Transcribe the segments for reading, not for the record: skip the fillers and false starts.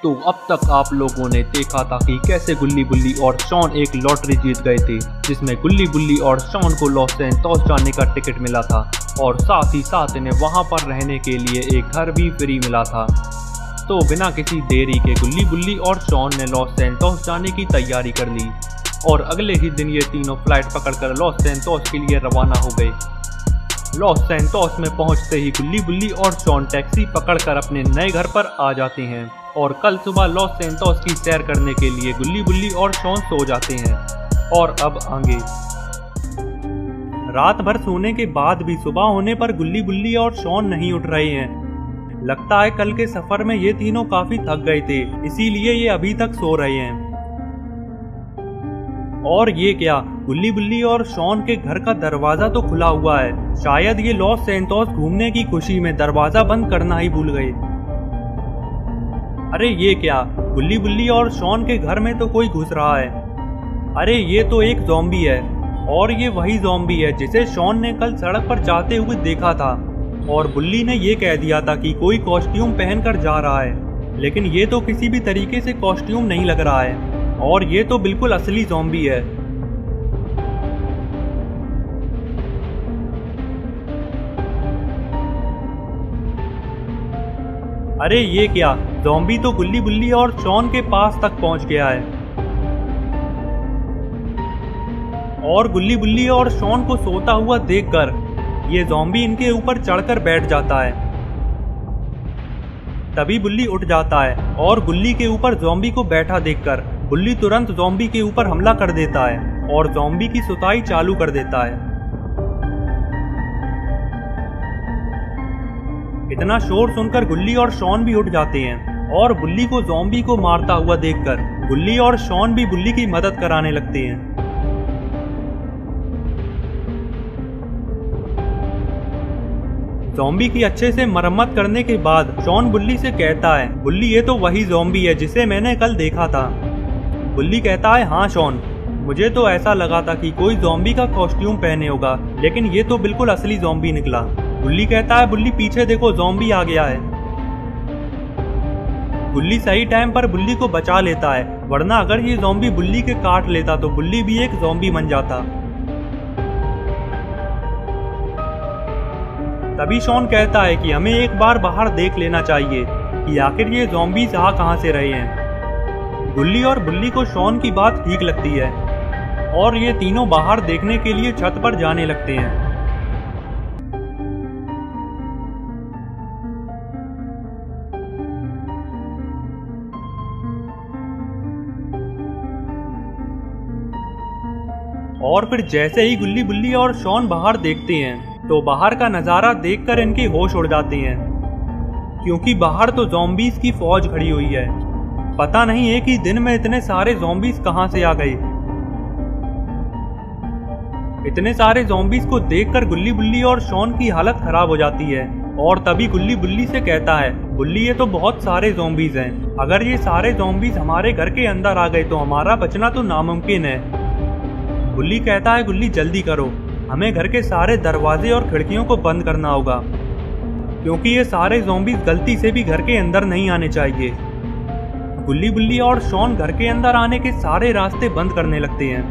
तो अब तक आप लोगों ने देखा था कि कैसे गुल्ली बुल्ली और शॉन एक लॉटरी जीत गए थे, जिसमें गुल्ली बुल्ली और शॉन को लॉस सैंटोस जाने का टिकट मिला था और साथ ही साथ इन्हें वहां पर रहने के लिए एक घर भी फ्री मिला था। तो बिना किसी देरी के गुल्ली बुल्ली और शॉन ने लॉस सैंटोस जाने की तैयारी कर ली और अगले ही दिन ये तीनों फ्लाइट पकड़कर लॉस सैंटोस के लिए रवाना हो गए। लॉस सैंटोस में पहुंचते ही गुल्ली बुल्ली और शॉन टैक्सी पकड़कर अपने नए घर पर आ जाते हैं और कल सुबह लॉस सैंटोस की सैर करने के लिए गुल्ली बुल्ली और शॉन सो जाते हैं। और अब आगे रात भर सोने के बाद भी सुबह होने पर गुल्ली बुल्ली और शॉन नहीं उठ रहे हैं। लगता है कल के सफर में ये तीनों काफी थक गए थे, इसीलिए ये अभी तक सो रहे हैं। और ये क्या, गुल्ली बुल्ली और शॉन के घर का दरवाजा तो खुला हुआ है। शायद ये लॉस सैंटोस घूमने की खुशी में दरवाजा बंद करना ही भूल गए। अरे ये क्या, गुल्ली बुल्ली और शॉन के घर में तो कोई घुस रहा है। अरे ये तो एक ज़ॉम्बी है और ये वही ज़ॉम्बी है जिसे शॉन ने कल सड़क पर जाते हुए देखा था और बुल्ली ने ये कह दिया था कि कोई कॉस्ट्यूम पहनकर जा रहा है, लेकिन ये तो किसी भी तरीके से कॉस्ट्यूम नहीं लग रहा है और ये तो बिल्कुल असली ज़ॉम्बी है। अरे ये क्या, ज़ॉम्बी तो गुल्ली बुल्ली और शॉन के पास तक पहुंच गया है और गुल्ली बुल्ली और शॉन को सोता हुआ देखकर ये ज़ॉम्बी इनके ऊपर चढ़कर बैठ जाता है। तभी बुल्ली उठ जाता है और गुल्ली के ऊपर ज़ॉम्बी को बैठा देखकर बुल्ली तुरंत ज़ॉम्बी के ऊपर हमला कर देता है और ज़ॉम्बी की सुताई चालू कर देता है। इतना शोर सुनकर गुल्ली और शॉन भी उठ जाते हैं और बुल्ली को ज़ॉम्बी को मारता हुआ देखकर गुल्ली और शॉन भी बुल्ली की मदद कराने लगते हैं। ज़ॉम्बी की अच्छे से मरम्मत करने के बाद शॉन बुल्ली से कहता है, बुल्ली ये तो वही ज़ॉम्बी है जिसे मैंने कल देखा था। बुल्ली कहता है, हाँ शॉन, मुझे तो ऐसा लगा था कि कोई ज़ॉम्बी का कॉस्ट्यूम पहने होगा, लेकिन ये तो बिल्कुल असली ज़ॉम्बी निकला। बुल्ली कहता है, बुल्ली पीछे देखो, ज़ॉम्बी आ गया है। बुल्ली सही टाइम पर बुल्ली को बचा लेता है, वरना अगर ये ज़ॉम्बी बुल्ली के काट लेता तो बुल्ली भी एक ज़ॉम्बी बन जाता। तभी शॉन कहता है कि हमें एक बार बाहर देख लेना चाहिए कि आखिर ये ज़ॉम्बीज़ आ कहां से रहे हैं। गुल्ली और बुल्ली को शॉन की बात ठीक लगती है और ये तीनों बाहर देखने के लिए छत पर जाने लगते हैं। और फिर जैसे ही गुल्ली बुल्ली और शॉन बाहर देखते हैं तो बाहर का नज़ारा देखकर इनके होश उड़ जाते हैं, क्योंकि बाहर तो ज़ॉम्बीज की फौज खड़ी हुई है। पता नहीं एक ही दिन में इतने सारे ज़ॉम्बीज कहां से आ गए। इतने सारे ज़ॉम्बीज को देखकर गुल्ली बुल्ली और शॉन की हालत खराब हो जाती है और तभी गुल्ली बुल्ली से कहता है, बुल्ली ये तो बहुत सारे ज़ॉम्बीज हैं, अगर ये सारे ज़ॉम्बीज हमारे घर के अंदर आ गए तो हमारा बचना तो नामुमकिन है। बुल्ली कहता है, गुल्ली जल्दी करो, हमें घर के सारे दरवाजे और खिड़कियों को बंद करना होगा, क्योंकि ये सारे ज़ॉम्बीज गलती से भी घर के अंदर नहीं आने चाहिए। गुल्ली बुल्ली और शॉन घर के अंदर आने के सारे रास्ते बंद करने लगते हैं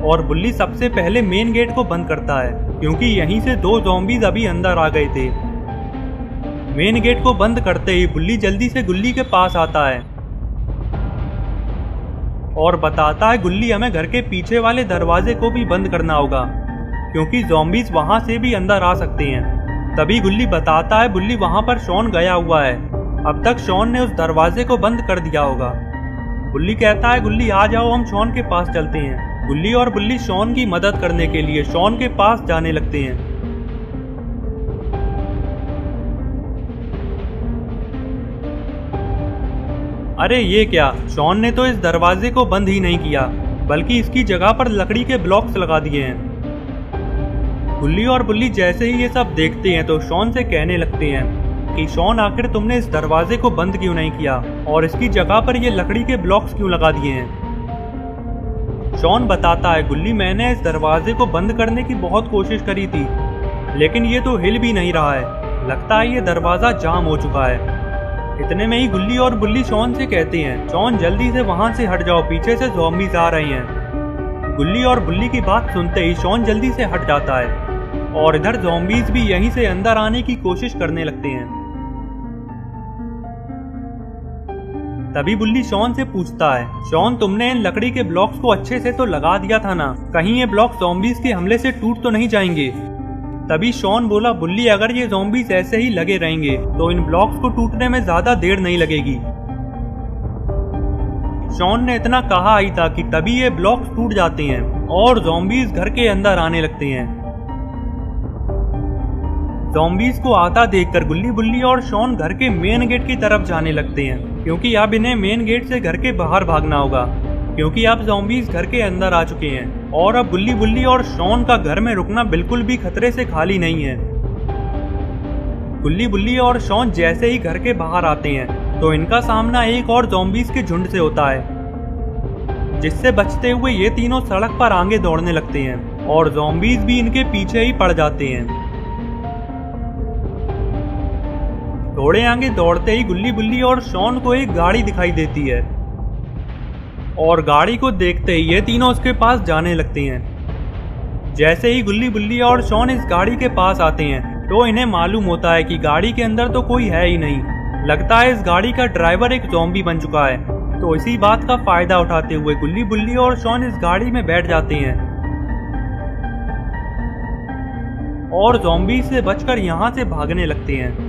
और बुल्ली सबसे पहले मेन गेट को बंद करता है, क्योंकि यहीं से 2 ज़ॉम्बीज अभी अंदर आ गए थे। मेन गेट को बंद करते ही बुल्ली जल्दी से गुल्ली के पास आता है और बताता है, गुल्ली हमें घर के पीछे वाले दरवाजे को भी बंद करना होगा, क्योंकि ज़ॉम्बीज वहां से भी अंदर आ सकते हैं। तभी गुल्ली बताता है, बुल्ली वहां पर शॉन गया हुआ है, अब तक शॉन ने उस दरवाजे को बंद कर दिया होगा। बुल्ली कहता है, गुल्ली आ जाओ, हम शॉन के पास चलते हैं। गुल्ली और बुल्ली शॉन की मदद करने के लिए शॉन के पास जाने लगते हैं। अरे ये क्या, शॉन ने तो इस दरवाजे को बंद ही नहीं किया, बल्कि इसकी जगह पर लकड़ी के ब्लॉक्स लगा दिए हैं। गुल्ली और बुल्ली जैसे ही ये सब देखते हैं तो शॉन से कहने लगते हैं कि शॉन, आखिर तुमने इस दरवाजे को बंद क्यों नहीं किया और इसकी जगह पर ये लकड़ी के ब्लॉक्स क्यों लगा दिए हैं। शॉन बताता है, गुल्ली मैंने इस दरवाजे को बंद करने की बहुत कोशिश करी थी, लेकिन ये तो हिल भी नहीं रहा है, लगता है ये दरवाजा जाम हो चुका है। इतने में ही गुल्ली और बुल्ली शॉन से कहते हैं, शॉन जल्दी से वहाँ से हट जाओ, पीछे से ज़ॉम्बीज आ रहे हैं। गुल्ली और बुल्ली की बात सुनते ही शॉन जल्दी से हट जाता है और इधर ज़ॉम्बीज भी यहीं से अंदर आने की कोशिश करने लगते हैं। तभी बुल्ली शॉन से पूछता है, शॉन तुमने इन लकड़ी के ब्लॉक्स को अच्छे से तो लगा दिया था ना, कहीं ये ब्लॉक ज़ॉम्बीज के हमले से टूट तो नहीं जाएंगे। तभी शॉन बोला, बुल्ली अगर ये ज़ॉम्बीज ऐसे ही लगे रहेंगे तो इन ब्लॉक्स को टूटने में ज्यादा देर नहीं लगेगी। शॉन ने इतना कहा ही था कि तभी ये ब्लॉक्स टूट जाते हैं और ज़ॉम्बीज घर के अंदर आने लगते हैं। ज़ॉम्बीज को आता देखकर गुल्ली बुल्ली और शॉन घर के मेन गेट की तरफ जाने लगते हैं, क्योंकि अब इन्हें मेन गेट से घर के बाहर भागना होगा, क्योंकि अब ज़ॉम्बीज घर के अंदर आ चुके हैं और अब गुल्ली बुल्ली और शॉन का घर में रुकना बिल्कुल भी खतरे से खाली नहीं है। गुल्ली बुल्ली और शॉन जैसे ही घर के बाहर आते हैं तो इनका सामना एक और ज़ॉम्बीज के झुंड से होता है, जिससे बचते हुए ये तीनों सड़क पर आगे दौड़ने लगते हैं और ज़ॉम्बीज भी इनके पीछे ही पड़ जाते हैं। थोड़े आगे दौड़ते ही गुल्ली बुल्ली और शॉन को एक गाड़ी दिखाई देती है और गाड़ी को देखते ही ये तीनों उसके पास जाने लगते हैं। जैसे ही गुल्ली बुल्ली और शॉन इस गाड़ी के पास आते हैं तो इन्हें मालूम होता है कि गाड़ी के अंदर तो कोई है ही नहीं। लगता है इस गाड़ी का ड्राइवर एक ज़ॉम्बी बन चुका है। तो इसी बात का फायदा उठाते हुए गुल्ली बुल्ली और शॉन इस गाड़ी में बैठ जाते हैं और ज़ॉम्बी से बचकर यहाँ से भागने लगते हैं।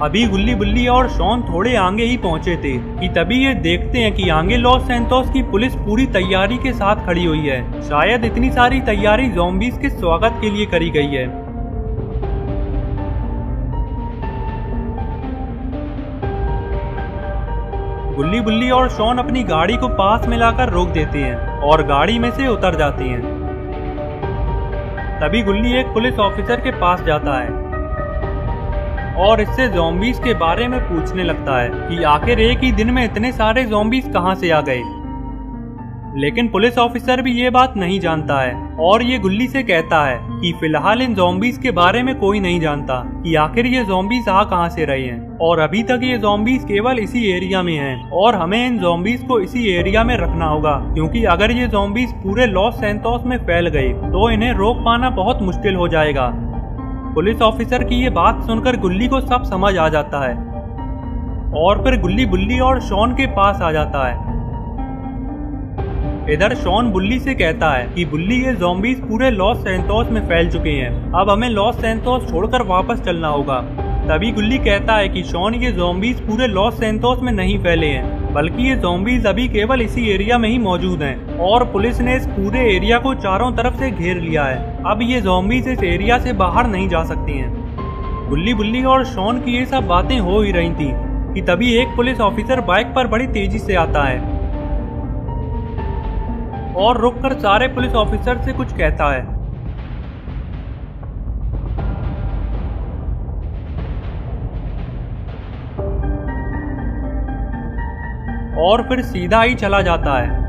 अभी गुल्ली बुल्ली और शॉन थोड़े आगे ही पहुंचे थे कि तभी ये देखते हैं कि आगे लॉस सैंटोस की पुलिस पूरी तैयारी के साथ खड़ी हुई है। शायद इतनी सारी तैयारी ज़ॉम्बीज के स्वागत के लिए करी गई है। गुल्ली बुल्ली और शॉन अपनी गाड़ी को पास में लाकर रोक देते हैं और गाड़ी में से उतर जाते हैं। तभी गुल्ली एक पुलिस ऑफिसर के पास जाता है और इससे ज़ॉम्बीज के बारे में पूछने लगता है कि आखिर एक ही दिन में इतने सारे ज़ॉम्बीज कहां से आ गए। लेकिन पुलिस ऑफिसर भी ये बात नहीं जानता है और ये गुल्ली से कहता है कि फिलहाल इन ज़ॉम्बीज के बारे में कोई नहीं जानता कि आखिर ये ज़ॉम्बीज आ कहां से रहे हैं और अभी तक ये ज़ॉम्बीज केवल इसी एरिया में हैं और हमें इन ज़ॉम्बीज को इसी एरिया में रखना होगा, क्योंकि अगर ये ज़ॉम्बीज पूरे लॉस सैंटोस में फैल गए तो इन्हें रोक पाना बहुत मुश्किल हो जाएगा। पुलिस ऑफिसर की ये बात सुनकर गुल्ली को सब समझ आ जाता है और फिर गुल्ली बुल्ली और शॉन के पास आ जाता है। इधर शॉन बुल्ली से कहता है कि बुल्ली ये ज़ॉम्बीज पूरे लॉस सैंटोस में फैल चुके हैं, अब हमें लॉस सैंटोस छोड़कर वापस चलना होगा। तभी गुल्ली कहता है कि शॉन ये ज़ॉम्बीज पूरे लॉस सैंटोस में नहीं फैले हैं, बल्कि ये ज़ॉम्बीज अभी केवल इसी एरिया में ही मौजूद हैं और पुलिस ने इस पूरे एरिया को चारों तरफ से घेर लिया है। अब ये ज़ॉम्बीज इस एरिया से बाहर नहीं जा सकती हैं। गुल्ली बुल्ली और शॉन की ये सब बातें हो ही रही थी कि तभी एक पुलिस ऑफिसर बाइक पर बड़ी तेजी से आता है और रुककर सारे पुलिस ऑफिसर से कुछ कहता है। और फिर सीधा ही चला जाता है।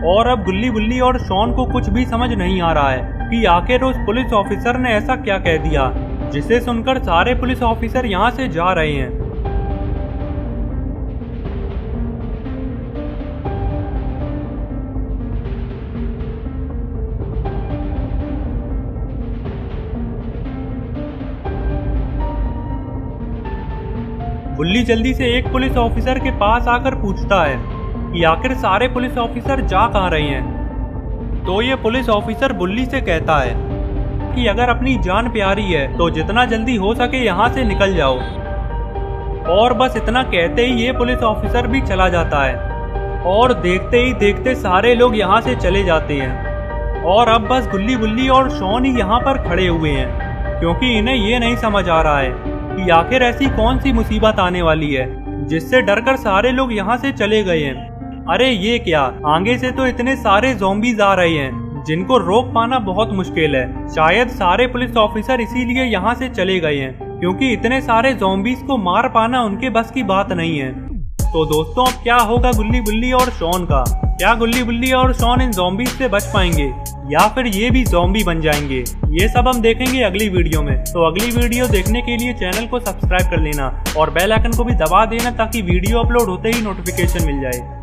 और अब गुल्ली बुल्ली और शॉन को कुछ भी समझ नहीं आ रहा है कि आखिर उस पुलिस ऑफिसर ने ऐसा क्या कह दिया जिसे सुनकर सारे पुलिस ऑफिसर यहाँ से जा रहे हैं। बुल्ली जल्दी से एक पुलिस ऑफिसर के पास आकर पूछता है कि आखिर सारे पुलिस ऑफिसर जा कहाँ रहे हैं। तो ये पुलिस ऑफिसर बुल्ली से कहता है कि अगर अपनी जान प्यारी है तो जितना जल्दी हो सके यहाँ से निकल जाओ। और बस इतना कहते ही ये पुलिस ऑफिसर भी चला जाता है और देखते ही देखते सारे लोग यहाँ से चले जाते हैं और अब बस गुल्ली बुल्ली और शॉन ही यहाँ पर खड़े हुए हैं, क्योंकि इन्हें ये नहीं समझ आ रहा है कि आखिर ऐसी कौन सी मुसीबत आने वाली है जिससे डरकर सारे लोग यहाँ से चले गए हैं। अरे ये क्या, आगे से तो इतने सारे ज़ॉम्बीज आ रहे हैं जिनको रोक पाना बहुत मुश्किल है। शायद सारे पुलिस ऑफिसर इसीलिए यहाँ से चले गए हैं, क्योंकि इतने सारे ज़ॉम्बीज को मार पाना उनके बस की बात नहीं है। तो दोस्तों अब क्या होगा गुल्ली बुल्ली और शॉन का? क्या गुल्ली बुल्ली और शॉन इन ज़ॉम्बीज से बच पाएंगे या फिर ये भी ज़ॉम्बी बन जाएंगे? ये सब हम देखेंगे अगली वीडियो में। तो अगली वीडियो देखने के लिए चैनल को सब्सक्राइब कर लेना और बेल आइकन को भी दबा देना ताकि वीडियो अपलोड होते ही नोटिफिकेशन मिल जाए।